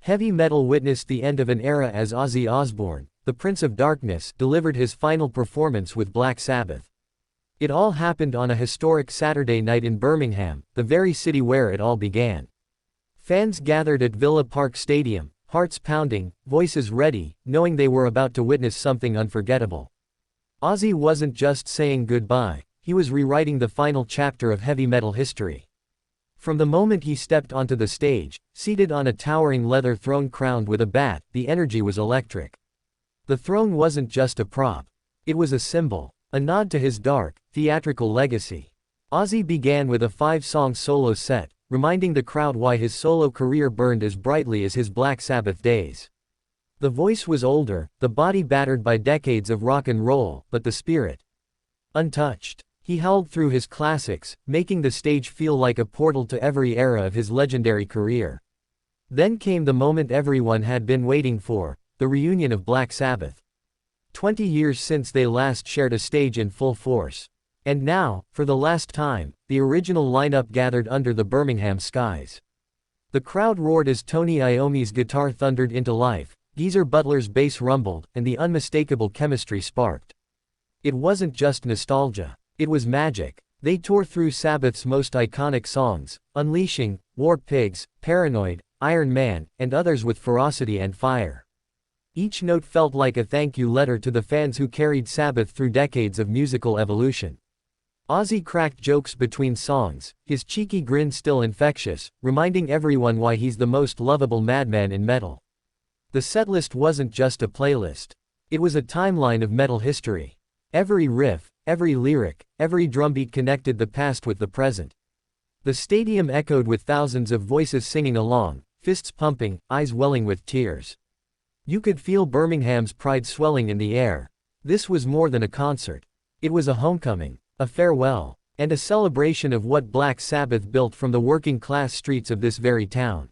Heavy metal witnessed the end of an era as Ozzy Osbourne, the Prince of Darkness, delivered his final performance with Black Sabbath. It all happened on a historic Saturday night in Birmingham, the very city where it all began. Fans gathered at Villa Park Stadium, hearts pounding, voices ready, knowing they were about to witness something unforgettable. Ozzy wasn't just saying goodbye, he was rewriting the final chapter of heavy metal history. From the moment he stepped onto the stage, seated on a towering leather throne crowned with a bat, the energy was electric. The throne wasn't just a prop. It was a symbol, a nod to his dark, theatrical legacy. Ozzy began with a 5-song solo set, reminding the crowd why his solo career burned as brightly as his Black Sabbath days. The voice was older, the body battered by decades of rock and roll, but the spirit untouched. He howled through his classics, making the stage feel like a portal to every era of his legendary career. Then came the moment everyone had been waiting for, the reunion of Black Sabbath. 20 years since they last shared a stage in full force. And now, for the last time, the original lineup gathered under the Birmingham skies. The crowd roared as Tony Iommi's guitar thundered into life, Geezer Butler's bass rumbled, and the unmistakable chemistry sparked. It wasn't just nostalgia. It was magic. They tore through Sabbath's most iconic songs, Unleashing, War Pigs, Paranoid, Iron Man, and others with ferocity and fire. Each note felt like a thank you letter to the fans who carried Sabbath through decades of musical evolution. Ozzy cracked jokes between songs, his cheeky grin still infectious, reminding everyone why he's the most lovable madman in metal. The setlist wasn't just a playlist. It was a timeline of metal history. Every riff, every lyric, every drumbeat connected the past with the present. The stadium echoed with thousands of voices singing along, fists pumping, eyes welling with tears. You could feel Birmingham's pride swelling in the air. This was more than a concert. It was a homecoming, a farewell, and a celebration of what Black Sabbath built from the working-class streets of this very town.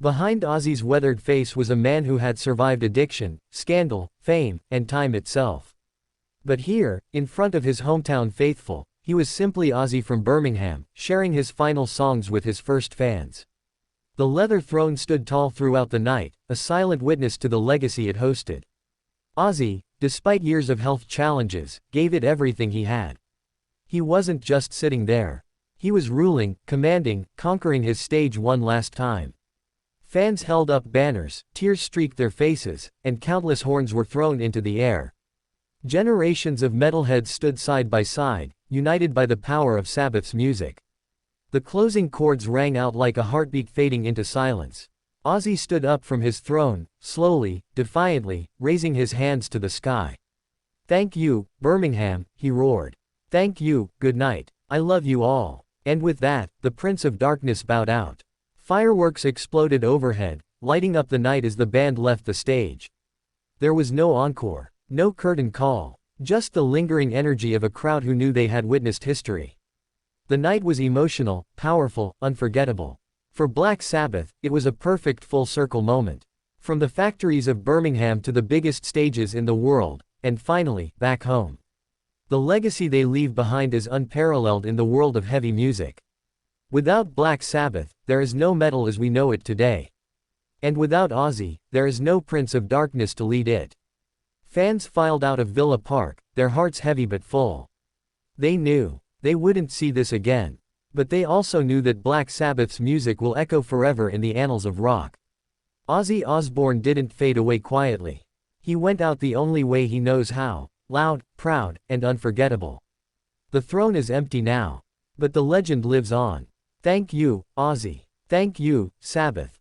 Behind Ozzy's weathered face was a man who had survived addiction, scandal, fame, and time itself. But here, in front of his hometown faithful, he was simply Ozzy from Birmingham, sharing his final songs with his first fans. The leather throne stood tall throughout the night, a silent witness to the legacy it hosted. Ozzy, despite years of health challenges, gave it everything he had. He wasn't just sitting there. He was ruling, commanding, conquering his stage one last time. Fans held up banners, tears streaked their faces, and countless horns were thrown into the air. Generations of metalheads stood side by side, united by the power of Sabbath's music. The closing chords rang out like a heartbeat fading into silence. Ozzy stood up from his throne, slowly, defiantly, raising his hands to the sky. "Thank you, Birmingham," he roared. "Thank you, good night. I love you all." And with that, the Prince of Darkness bowed out. Fireworks exploded overhead, lighting up the night as the band left the stage. There was no encore. No curtain call, just the lingering energy of a crowd who knew they had witnessed history. The night was emotional, powerful, unforgettable. For Black Sabbath, it was a perfect full-circle moment. From the factories of Birmingham to the biggest stages in the world, and finally, back home. The legacy they leave behind is unparalleled in the world of heavy music. Without Black Sabbath, there is no metal as we know it today. And without Ozzy, there is no Prince of Darkness to lead it. Fans filed out of Villa Park, their hearts heavy but full. They knew they wouldn't see this again. But they also knew that Black Sabbath's music will echo forever in the annals of rock. Ozzy Osbourne didn't fade away quietly. He went out the only way he knows how, loud, proud, and unforgettable. The throne is empty now. But the legend lives on. Thank you, Ozzy. Thank you, Sabbath.